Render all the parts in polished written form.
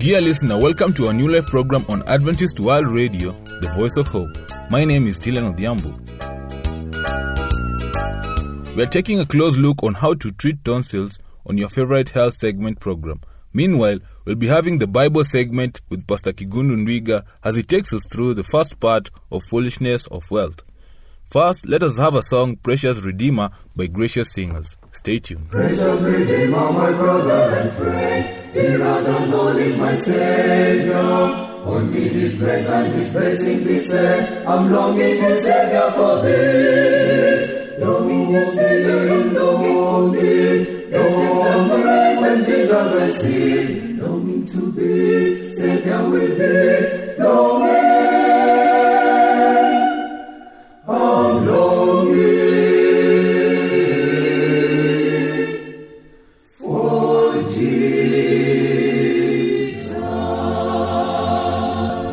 Dear listener, welcome to our New Life program on Adventist World Radio, the Voice of Hope. My name is Tilan Odhiambo. We are taking a close look on how to treat tonsils on your favorite health segment program. Meanwhile, we'll be having the Bible segment with Pastor Kigundu Ndwiga as he takes us through the first part of Foolishness of Wealth. First, let us have a song, Precious Redeemer, by Gracious Singers. Stay tuned. Precious Redeemer, my brother and friend, dearer than all is my Savior. On me His grace and His blessings descend. I'm longing, the Savior, for Thee. Longing, the Savior, longing for Thee. Yes, in the night when Jesus I see. Longing to be Savior with Thee. Longing, I'm longing.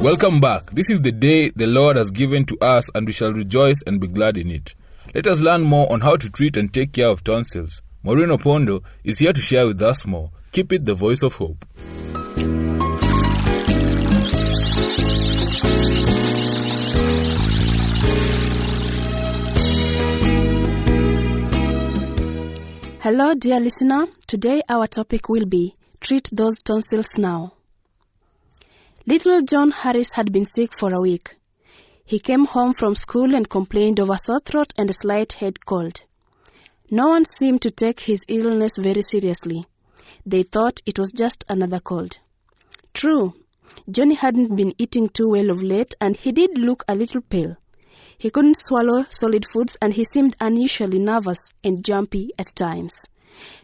Welcome back. This is the day the Lord has given to us, and we shall rejoice and be glad in it. Let us learn more on how to treat and take care of tonsils. Maureen Opondo is here to share with us more. Keep it the Voice of Hope. Hello, dear listener. Today our topic will be treat those tonsils now. Little John Harris had been sick for a week. He came home from school and complained of a sore throat and a slight head cold. No one seemed to take his illness very seriously. They thought it was just another cold. True, Johnny hadn't been eating too well of late, and he did look a little pale. He couldn't swallow solid foods, and he seemed unusually nervous and jumpy at times.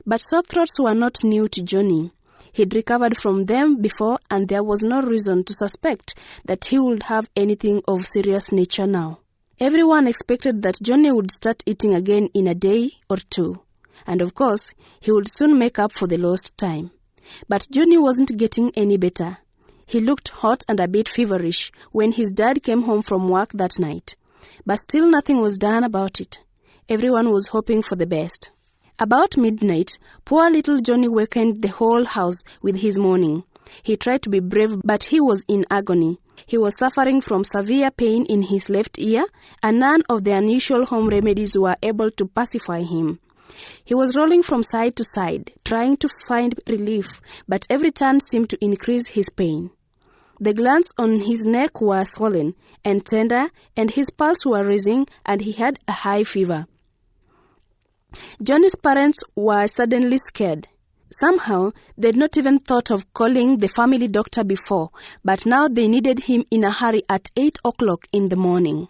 But sore throats were not new to Johnny. He'd recovered from them before, and there was no reason to suspect that he would have anything of serious nature now. Everyone expected that Johnny would start eating again in a day or two, and of course, he would soon make up for the lost time. But Johnny wasn't getting any better. He looked hot and a bit feverish when his dad came home from work that night. But still nothing was done about it. Everyone was hoping for the best. About midnight, poor little Johnny wakened the whole house with his moaning. He tried to be brave, but he was in agony. He was suffering from severe pain in his left ear, and none of the unusual home remedies were able to pacify him. He was rolling from side to side, trying to find relief, but every turn seemed to increase his pain. The glands on his neck were swollen and tender, and his pulse were rising, and he had a high fever. Johnny's parents were suddenly scared. Somehow, they'd not even thought of calling the family doctor before, but now they needed him in a hurry at 8 o'clock in the morning.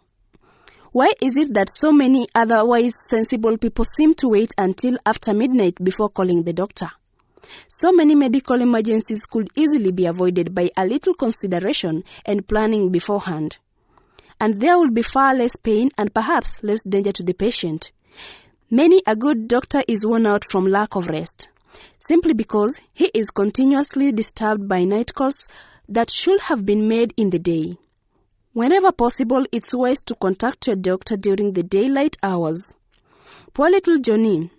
Why is it that so many otherwise sensible people seem to wait until after midnight before calling the doctor? So many medical emergencies could easily be avoided by a little consideration and planning beforehand. And there will be far less pain and perhaps less danger to the patient. Many a good doctor is worn out from lack of rest, simply because he is continuously disturbed by night calls that should have been made in the day. Whenever possible, it's wise to contact your doctor during the daylight hours. Poor little Johnny.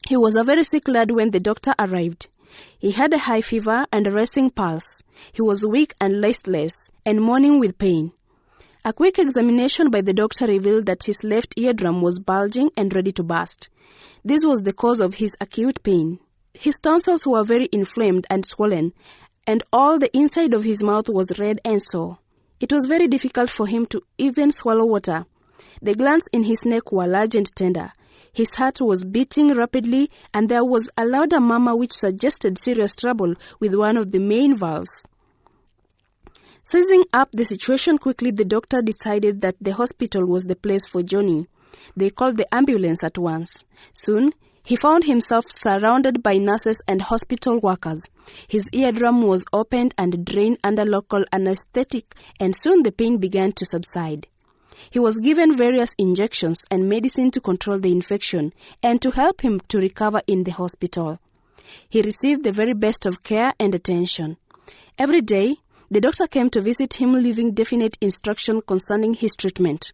He was a very sick lad when the doctor arrived. He had a high fever and a racing pulse. He was weak and listless and moaning with pain. A quick examination by the doctor revealed that his left eardrum was bulging and ready to burst. This was the cause of his acute pain. His tonsils were very inflamed and swollen, and all the inside of his mouth was red and sore. It was very difficult for him to even swallow water. The glands in his neck were large and tender. His heart was beating rapidly, and there was a louder murmur which suggested serious trouble with one of the main valves. Seizing up the situation quickly, the doctor decided that the hospital was the place for Johnny. They called the ambulance at once. Soon, he found himself surrounded by nurses and hospital workers. His eardrum was opened and drained under local anesthetic, and soon the pain began to subside. He was given various injections and medicine to control the infection and to help him to recover in the hospital. He received the very best of care and attention. Every day, the doctor came to visit him, leaving definite instruction concerning his treatment.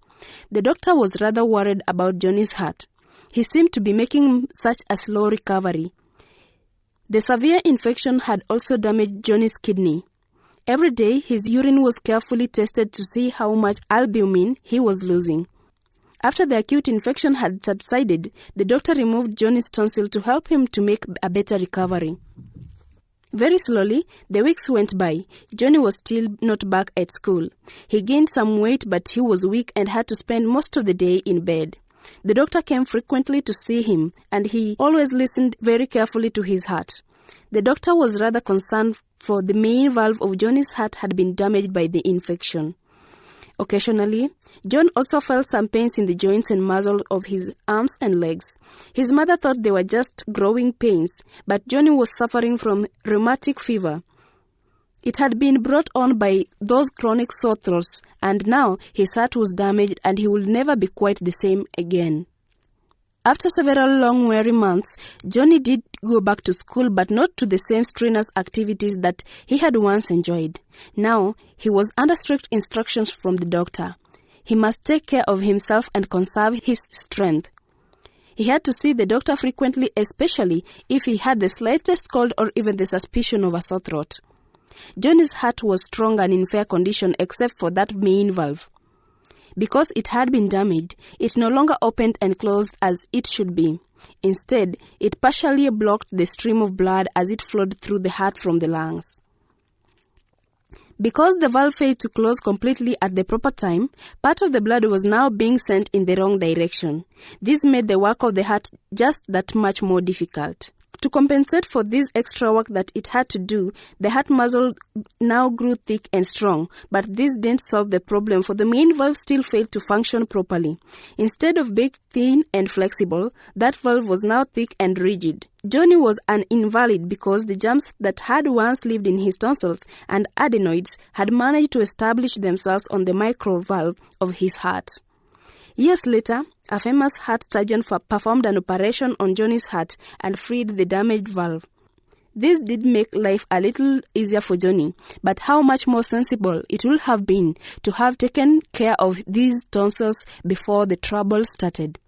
The doctor was rather worried about Johnny's heart. He seemed to be making such a slow recovery. The severe infection had also damaged Johnny's kidney. Every day, his urine was carefully tested to see how much albumin he was losing. After the acute infection had subsided, the doctor removed Johnny's tonsil to help him to make a better recovery. Very slowly, the weeks went by. Johnny was still not back at school. He gained some weight, but he was weak and had to spend most of the day in bed. The doctor came frequently to see him, and he always listened very carefully to his heart. The doctor was rather concerned, for the main valve of Johnny's heart had been damaged by the infection. Occasionally, John also felt some pains in the joints and muscles of his arms and legs. His mother thought they were just growing pains, but Johnny was suffering from rheumatic fever. It had been brought on by those chronic sore throats, and now his heart was damaged and he would never be quite the same again. After several long weary months, Johnny did go back to school, but not to the same strenuous activities that he had once enjoyed. Now, he was under strict instructions from the doctor. He must take care of himself and conserve his strength. He had to see the doctor frequently, especially if he had the slightest cold or even the suspicion of a sore throat. Johnny's heart was strong and in fair condition except for that main valve. Because it had been damaged, it no longer opened and closed as it should be. Instead, it partially blocked the stream of blood as it flowed through the heart from the lungs. Because the valve failed to close completely at the proper time, part of the blood was now being sent in the wrong direction. This made the work of the heart just that much more difficult. To compensate for this extra work that it had to do, the heart muscle now grew thick and strong, but this didn't solve the problem, for the main valve still failed to function properly. Instead of being thin and flexible, that valve was now thick and rigid. Johnny was an invalid because the germs that had once lived in his tonsils and adenoids had managed to establish themselves on the microvalve of his heart. Years later, a famous heart surgeon performed an operation on Johnny's heart and freed the damaged valve. This did make life a little easier for Johnny, but how much more sensible it would have been to have taken care of these tonsils before the trouble started.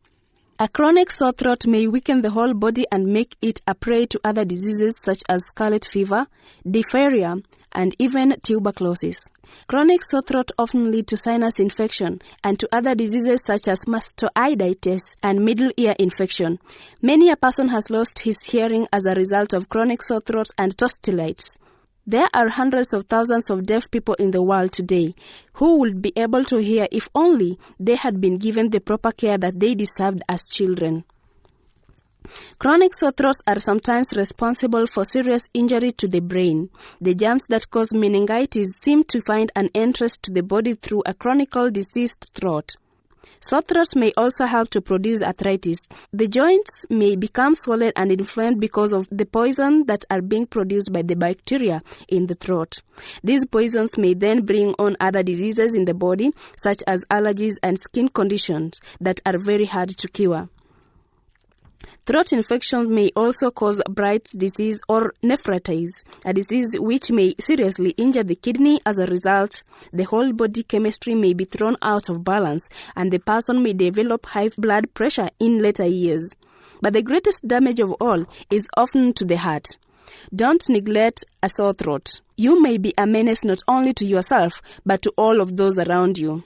A chronic sore throat may weaken the whole body and make it a prey to other diseases such as scarlet fever, diphtheria, and even tuberculosis. Chronic sore throat often lead to sinus infection and to other diseases such as mastoiditis and middle ear infection. Many a person has lost his hearing as a result of chronic sore throat and tonsillitis. There are hundreds of thousands of deaf people in the world today who would be able to hear if only they had been given the proper care that they deserved as children. Chronic sore throats are sometimes responsible for serious injury to the brain. The germs that cause meningitis seem to find an entrance to the body through a chronically diseased throat. Sore throats may also help to produce arthritis. The joints may become swollen and inflamed because of the poison that are being produced by the bacteria in the throat. These poisons may then bring on other diseases in the body, such as allergies and skin conditions that are very hard to cure. Throat infections may also cause Bright's disease or nephritis, a disease which may seriously injure the kidney. As a result, the whole body chemistry may be thrown out of balance and the person may develop high blood pressure in later years. But the greatest damage of all is often to the heart. Don't neglect a sore throat. You may be a menace not only to yourself, but to all of those around you.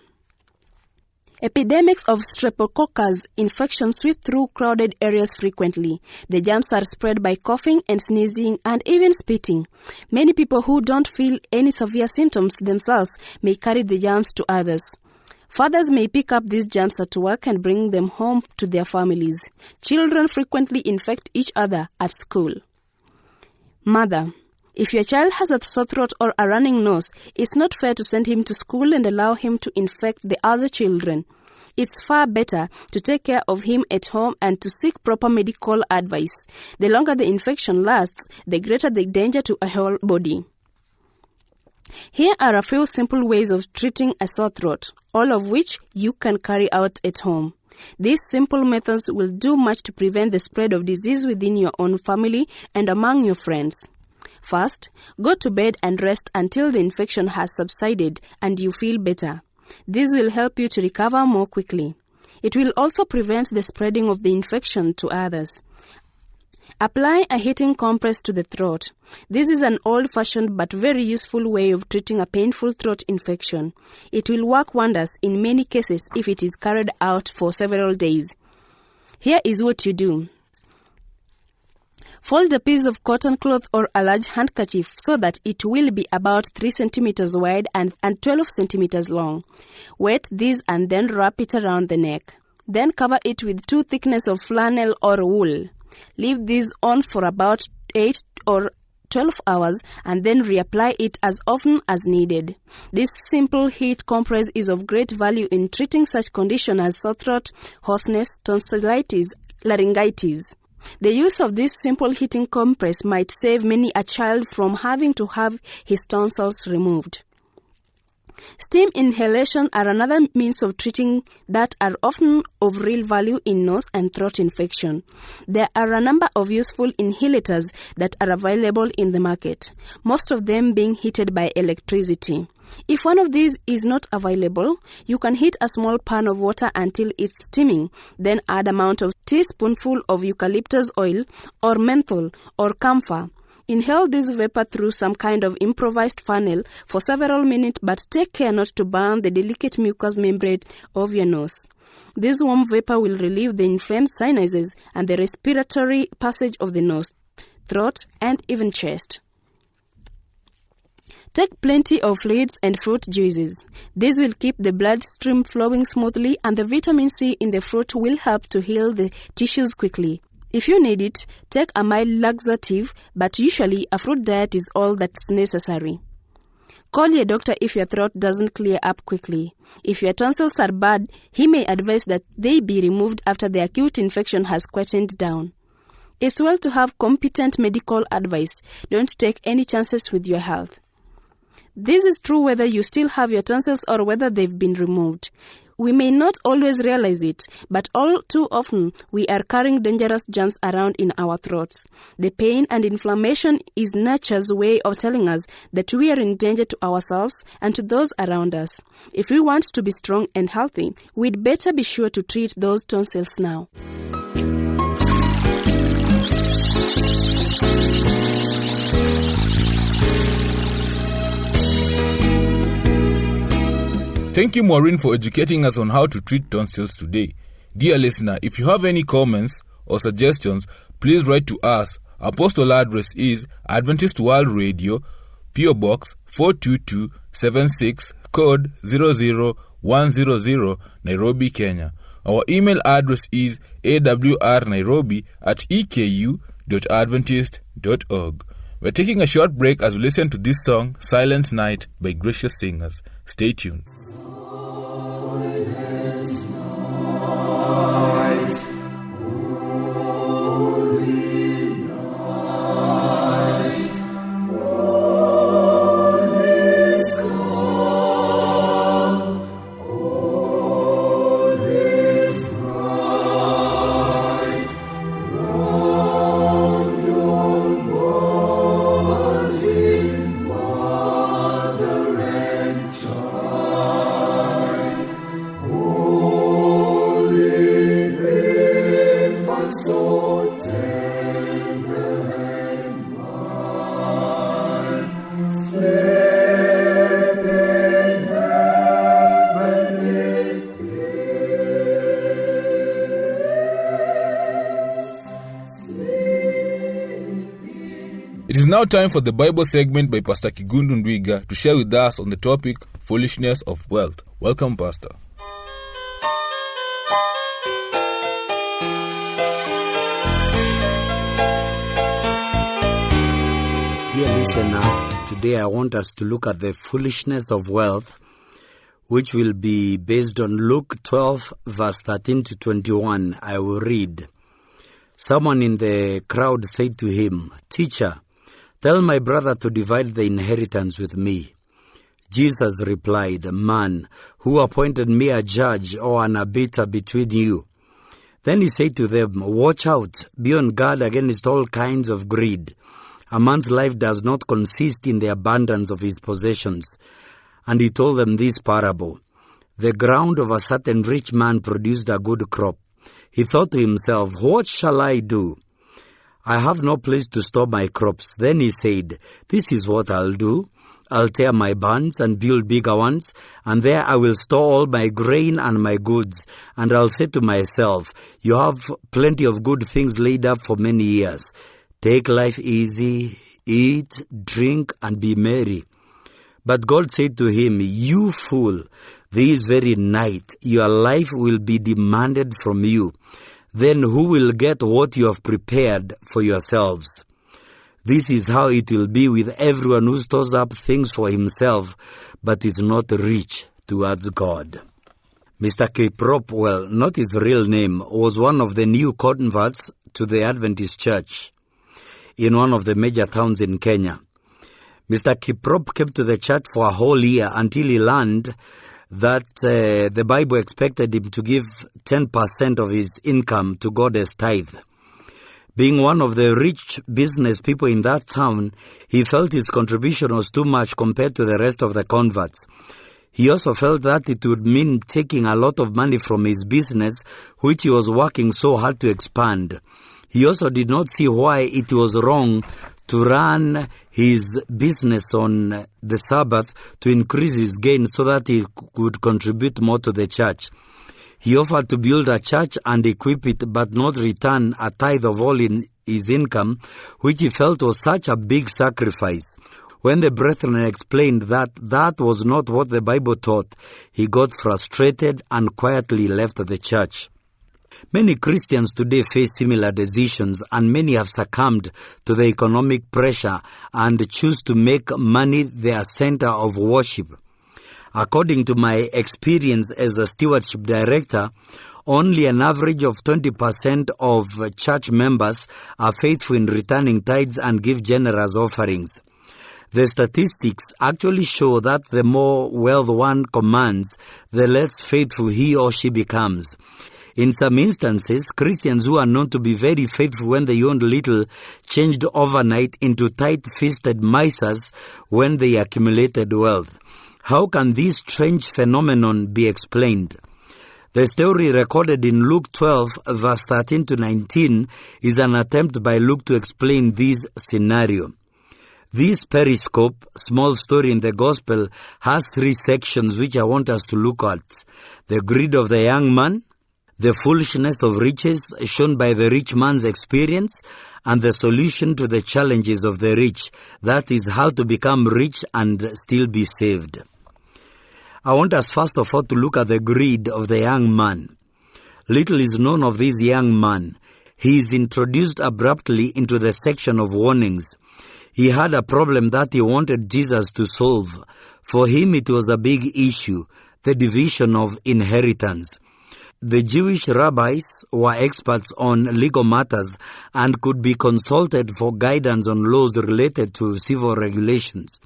Epidemics of streptococcus infection sweep through crowded areas frequently. The germs are spread by coughing and sneezing and even spitting. Many people who don't feel any severe symptoms themselves may carry the germs to others. Fathers may pick up these germs at work and bring them home to their families. Children frequently infect each other at school. Mother, if your child has a sore throat or a running nose, it's not fair to send him to school and allow him to infect the other children. It's far better to take care of him at home and to seek proper medical advice. The longer the infection lasts, the greater the danger to a whole body. Here are a few simple ways of treating a sore throat, all of which you can carry out at home. These simple methods will do much to prevent the spread of disease within your own family and among your friends. First, go to bed and rest until the infection has subsided and you feel better. This will help you to recover more quickly. It will also prevent the spreading of the infection to others. Apply a heating compress to the throat. This is an old-fashioned but very useful way of treating a painful throat infection. It will work wonders in many cases if it is carried out for several days. Here is what you do. Fold a piece of cotton cloth or a large handkerchief so that it will be about 3 centimeters wide and 12 centimeters long. Wet this and then wrap it around the neck. Then cover it with 2 thickness of flannel or wool. Leave this on for about 8 or 12 hours and then reapply it as often as needed. This simple heat compress is of great value in treating such conditions as sore throat, hoarseness, tonsillitis, laryngitis. The use of this simple heating compress might save many a child from having to have his tonsils removed. Steam inhalation are another means of treating that are often of real value in nose and throat infection. There are a number of useful inhalators that are available in the market, most of them being heated by electricity. If one of these is not available, you can heat a small pan of water until it's steaming, then add amount of teaspoonful of eucalyptus oil or menthol or camphor. Inhale this vapor through some kind of improvised funnel for several minutes, but take care not to burn the delicate mucous membrane of your nose. This warm vapor will relieve the inflamed sinuses and the respiratory passage of the nose, throat, and even chest. Take plenty of fluids and fruit juices. This will keep the bloodstream flowing smoothly, and the vitamin C in the fruit will help to heal the tissues quickly. If you need it, take a mild laxative, but usually a fruit diet is all that's necessary. Call your doctor if your throat doesn't clear up quickly. If your tonsils are bad, he may advise that they be removed after the acute infection has quietened down. It's well to have competent medical advice. Don't take any chances with your health. This is true whether you still have your tonsils or whether they've been removed. We may not always realize it, but all too often we are carrying dangerous germs around in our throats. The pain and inflammation is nature's way of telling us that we are in danger to ourselves and to those around us. If we want to be strong and healthy, we'd better be sure to treat those tonsils now. Thank you, Maureen, for educating us on how to treat tonsils today. Dear listener, if you have any comments or suggestions, please write to us. Our postal address is Adventist World Radio, PO Box 42276, code 00100, Nairobi, Kenya. Our email address is awrnairobi@eku.adventist.org. We're taking a short break as we listen to this song, Silent Night, by Gracious Singers. Stay tuned. It is now time for the Bible segment by Pastor Kigundu Ndwiga to share with us on the topic, Foolishness of Wealth. Welcome, Pastor. Dear listener, today I want us to look at the foolishness of wealth, which will be based on Luke 12, verse 13 to 21. I will read. Someone in the crowd said to him, "Teacher, tell my brother to divide the inheritance with me." Jesus replied, "Man, who appointed me a judge or an arbiter between you?" Then he said to them, "Watch out, be on guard against all kinds of greed. A man's life does not consist in the abundance of his possessions." And he told them this parable. The ground of a certain rich man produced a good crop. He thought to himself, "What shall I do? I have no place to store my crops. Then he said, this is what I'll do. I'll tear my barns and build bigger ones, and there I will store all my grain and my goods. And I'll say to myself, you have plenty of good things laid up for many years. Take life easy, eat, drink, and be merry. But God said to him, you fool, this very night your life will be demanded from you. Then who will get what you have prepared for yourselves? This is how it will be with everyone who stores up things for himself, but is not rich towards God. Mr. Kiprop, well, not his real name, was one of the new converts to the Adventist Church in one of the major towns in Kenya. Mr. Kiprop came to the church for a whole year until he learned that the Bible expected him to give 10% of his income to God as tithe. Being one of the rich business people in that town, he felt his contribution was too much compared to the rest of the converts. He also felt that it would mean taking a lot of money from his business, which he was working so hard to expand. He also did not see why it was wrong to run his business on the Sabbath to increase his gain so that he could contribute more to the church. He offered to build a church and equip it, but not return a tithe of all in his income, which he felt was such a big sacrifice. When the brethren explained that that was not what the Bible taught, he got frustrated and quietly left the church. Many Christians today face similar decisions, and many have succumbed to the economic pressure and choose to make money their center of worship. According to my experience as a stewardship director, only an average of 20% of church members are faithful in returning tithes and give generous offerings. The statistics actually show that the more wealth one commands, the less faithful he or she becomes. In some instances, Christians who are known to be very faithful when they owned little changed overnight into tight-fisted misers when they accumulated wealth. How can this strange phenomenon be explained? The story recorded in Luke 12, verse 13 to 19, is an attempt by Luke to explain this scenario. This periscope, small story in the Gospel, has 3 sections which I want us to look at. The greed of the young man, the foolishness of riches shown by the rich man's experience, and the solution to the challenges of the rich, that is, how to become rich and still be saved. I want us first of all to look at the greed of the young man. Little is known of this young man. He is introduced abruptly into the section of warnings. He had a problem that he wanted Jesus to solve. For him it was a big issue, the division of inheritance. The Jewish rabbis were experts on legal matters and could be consulted for guidance on laws related to civil regulations.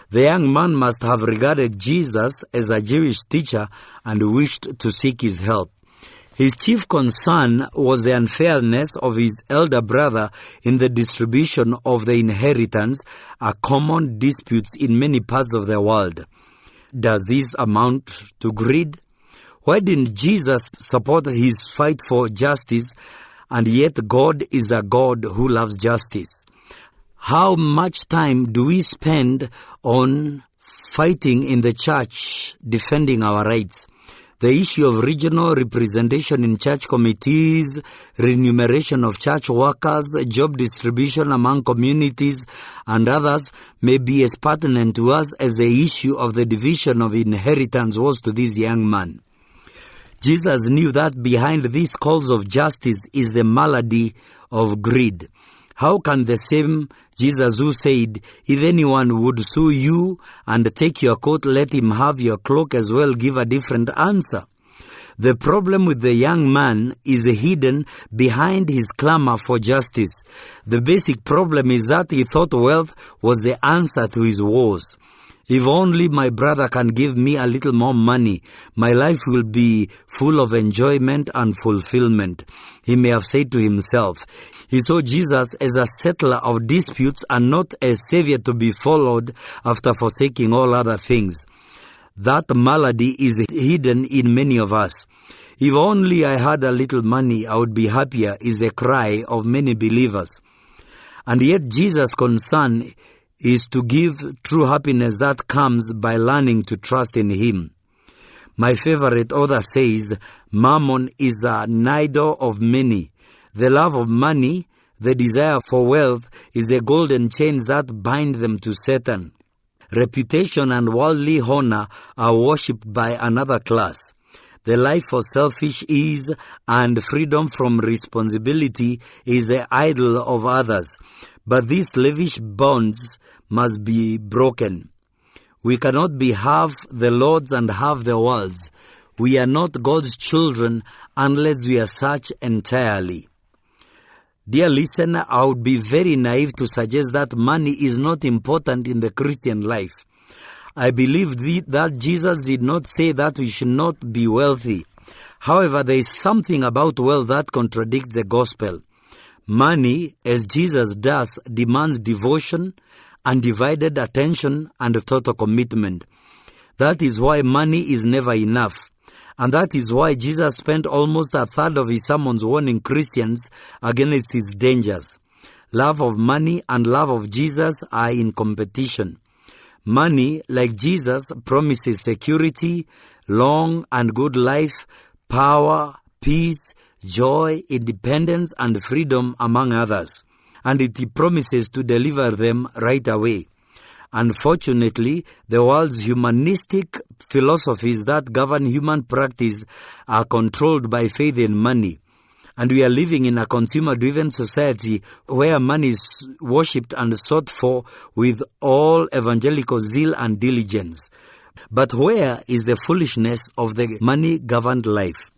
The young man must have regarded Jesus as a Jewish teacher and wished to seek his help. His chief concern was the unfairness of his elder brother in the distribution of the inheritance, a common dispute in many parts of the world. Does this amount to greed? Why didn't Jesus support his fight for justice, and yet God is a God who loves justice? How much time do we spend on fighting in the church, defending our rights? The issue of regional representation in church committees, remuneration of church workers, job distribution among communities, and others may be as pertinent to us as the issue of the division of inheritance was to this young man. Jesus knew that behind these calls of justice is the malady of greed. How can the same Jesus who said, if anyone would sue you and take your coat, let him have your cloak as well, give a different answer? The problem with the young man is hidden behind his clamor for justice. The basic problem is that he thought wealth was the answer to his woes. If only my brother can give me a little more money, my life will be full of enjoyment and fulfillment, he may have said to himself. He saw Jesus as a settler of disputes and not a savior to be followed after forsaking all other things. That malady is hidden in many of us. If only I had a little money, I would be happier, is the cry of many believers. And yet Jesus' concern is to give true happiness that comes by learning to trust in Him. My favorite author says, Mammon is an idol of many. The love of money, the desire for wealth, is the golden chains that bind them to Satan. Reputation and worldly honor are worshipped by another class. The life for selfish ease and freedom from responsibility is the idol of others. But these lavish bonds must be broken. We cannot be half the Lord's and half the world's. We are not God's children unless we are such entirely. Dear listener, I would be very naive to suggest that money is not important in the Christian life. I believe that Jesus did not say that we should not be wealthy. However, there is something about wealth that contradicts the gospel. Money, as Jesus does, demands devotion, undivided attention, and total commitment. That is why money is never enough. And that is why Jesus spent almost a third of his sermons warning Christians against its dangers. Love of money and love of Jesus are in competition. Money, like Jesus, promises security, long and good life, power, peace, joy, independence, and freedom, among others. And it promises to deliver them right away. Unfortunately, the world's humanistic philosophies that govern human practice are controlled by faith in money. And we are living in a consumer-driven society where money is worshipped and sought for with all evangelical zeal and diligence. But where is the foolishness of the money-governed life?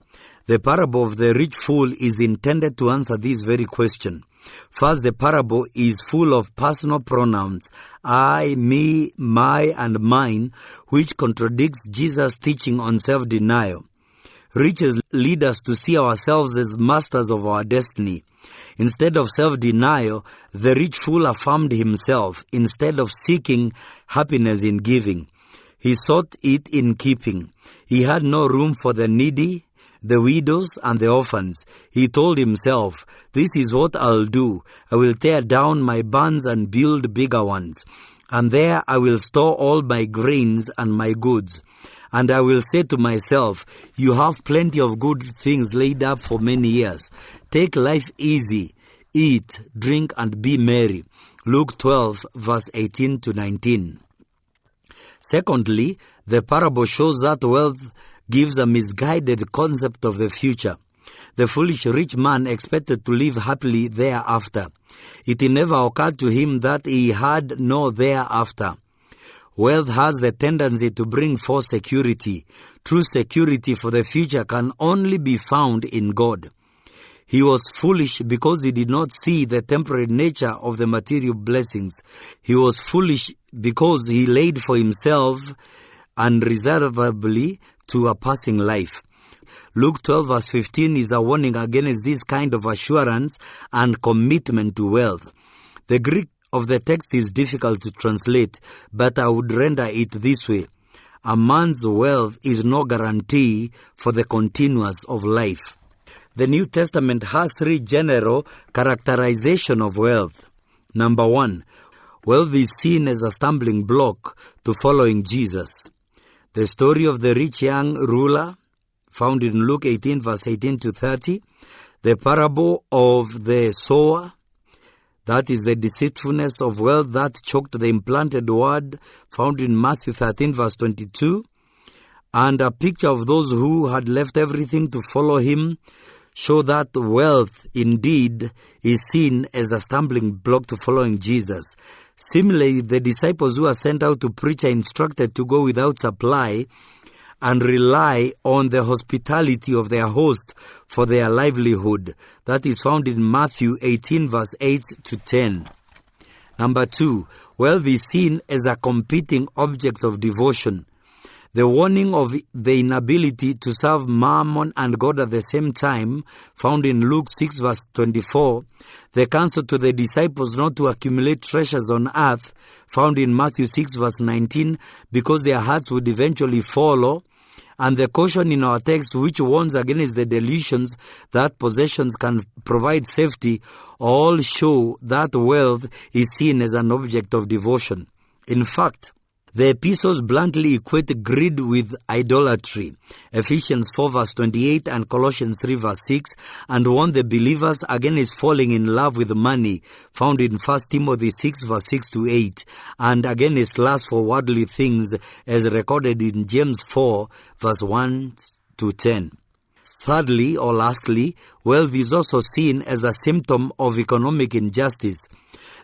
The parable of the rich fool is intended to answer this very question. First, the parable is full of personal pronouns, I, me, my, and mine, which contradicts Jesus' teaching on self-denial. Riches lead us to see ourselves as masters of our destiny. Instead of self-denial, the rich fool affirmed himself instead of seeking happiness in giving. He sought it in keeping. He had no room for the needy, the widows, and the orphans. He told himself, this is what I'll do. I will tear down my barns and build bigger ones. And there I will store all my grains and my goods. And I will say to myself, you have plenty of good things laid up for many years. Take life easy. Eat, drink, and be merry. Luke 12, verse 18 to 19. Secondly, the parable shows that wealth gives a misguided concept of the future. The foolish rich man expected to live happily thereafter. It never occurred to him that he had no thereafter. Wealth has the tendency to bring forth security. True security for the future can only be found in God. He was foolish because he did not see the temporary nature of the material blessings. He was foolish because he laid for himself unreservedly to a passing life. Luke 12 verse 15 is a warning against this kind of assurance and commitment to wealth. The Greek of the text is difficult to translate, but I would render it this way. A man's wealth is no guarantee for the continuance of life. The New Testament has three general characterizations of wealth. Number 1, wealth is seen as a stumbling block to following Jesus. The story of the rich young ruler, found in Luke 18 verse 18 to 30. The parable of the sower, that is the deceitfulness of wealth that choked the implanted word, found in Matthew 13 verse 22. And a picture of those who had left everything to follow him, show that wealth indeed is seen as a stumbling block to following Jesus. Similarly, the disciples who are sent out to preach are instructed to go without supply and rely on the hospitality of their host for their livelihood. That is found in Matthew 18 verse 8 to 10. Number 2, wealth is seen as a competing object of devotion. The warning of the inability to serve Mammon and God at the same time, found in Luke 6 verse 24, the counsel to the disciples not to accumulate treasures on earth, found in Matthew 6 verse 19, because their hearts would eventually follow, And the caution in our text, which warns against the delusions that possessions can provide safety, all show that wealth is seen as an object of devotion. In fact, the epistles bluntly equate greed with idolatry, Ephesians 4 verse 28 and Colossians 3 verse 6, and warn the believers against falling in love with money, found in 1 Timothy 6 verse 6 to 8, and against lust for worldly things, as recorded in James 4 verse 1 to 10. Thirdly, or lastly, wealth is also seen as a symptom of economic injustice.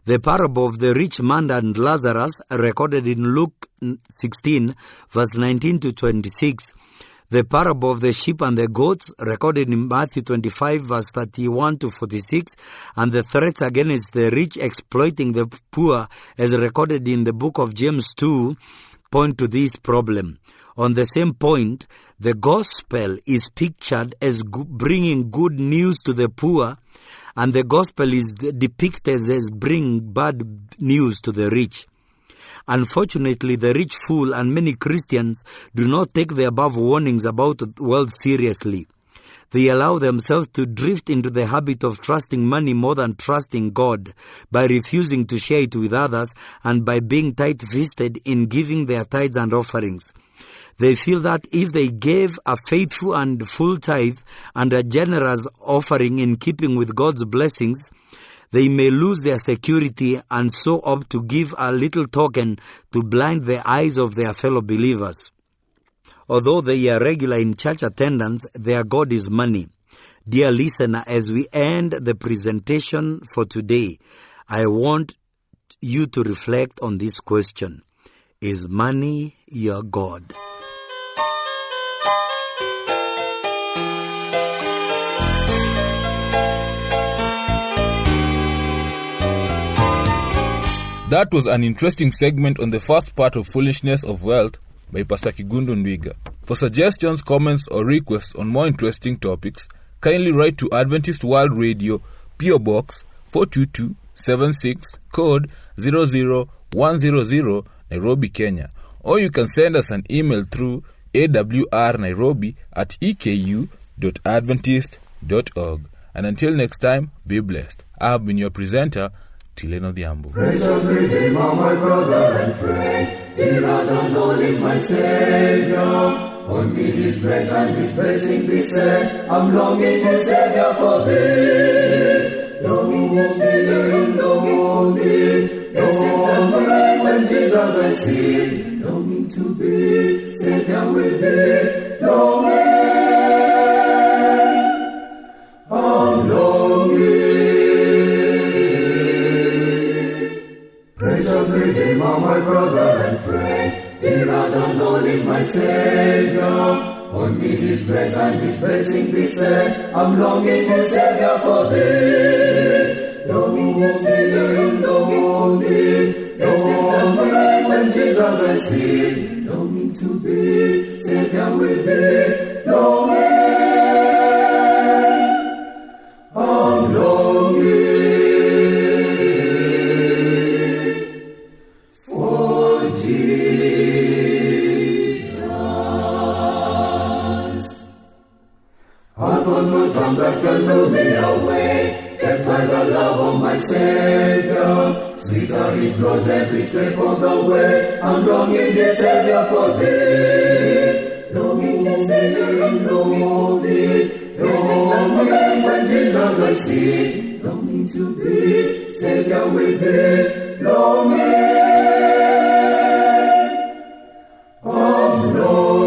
The parable of the rich man and Lazarus, recorded in Luke 16, verse 19 to 26. The parable of the sheep and the goats, recorded in Matthew 25, verse 31 to 46. And the threats against the rich exploiting the poor, as recorded in the book of James 2, point to this problem. On the same point, the gospel is pictured as bringing good news to the poor, and the gospel is depicted as bringing bad news to the rich. Unfortunately, the rich fool and many Christians do not take the above warnings about wealth seriously. They allow themselves to drift into the habit of trusting money more than trusting God, by refusing to share it with others and by being tight-fisted in giving their tithes and offerings. They feel that if they gave a faithful and full tithe and a generous offering in keeping with God's blessings, they may lose their security and so opt to give a little token to blind the eyes of their fellow believers. Although they are regular in church attendance, their God is money. Dear listener, as we end the presentation for today, I want you to reflect on this question. Is money your God? That was an interesting segment on the first part of Foolishness of Wealth by Pastor Kigundu Ndwiga. For suggestions, comments, or requests on more interesting topics, kindly write to Adventist World Radio, P.O. Box 42276, code 00100, Nairobi, Kenya. Or you can send us an email through awrnairobi@eku.adventist.org. And until next time, be blessed. I have been your presenter, Tileno Diambo. Precious Redeemer, my brother and friend, dearer than all is my Savior. On me His grace and His blessings descend. I'm longing, the Savior, for Thee. Longing, the Savior, and longing for Thee. Yes, in the night when Jesus I see, longing to be Savior with Thee. Longing, I'm longing. Precious Redeemer, my brother and friend, dearer than all is my Savior. On me His grace and His blessings descend. I'm longing, the Savior, for Thee. Longing, the Savior, and longing for Thee. Yes, in the night when Jesus I see, longing to be Savior with Thee. Longing, I'm longing. That can lure me away, kept by the love of my Savior. Sweet are His blows every step of the way. I'm longing, the Savior, for Thee. Longing, the Savior, and longing for Thee. Longing when Jesus I see, longing to be Savior with Thee. Longing, I'm longing.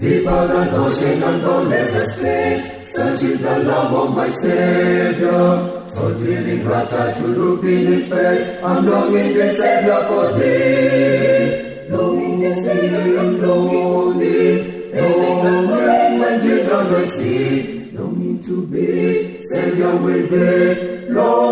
Deeper than ocean and boundless space, such is the love of my Savior. So thrilling rapture to look in His face. I'm longing, the Savior, for Thee. Longing, the Savior, and longing for Thee. Longing the night when Jesus I see, longing to be Savior with Thee. Longing,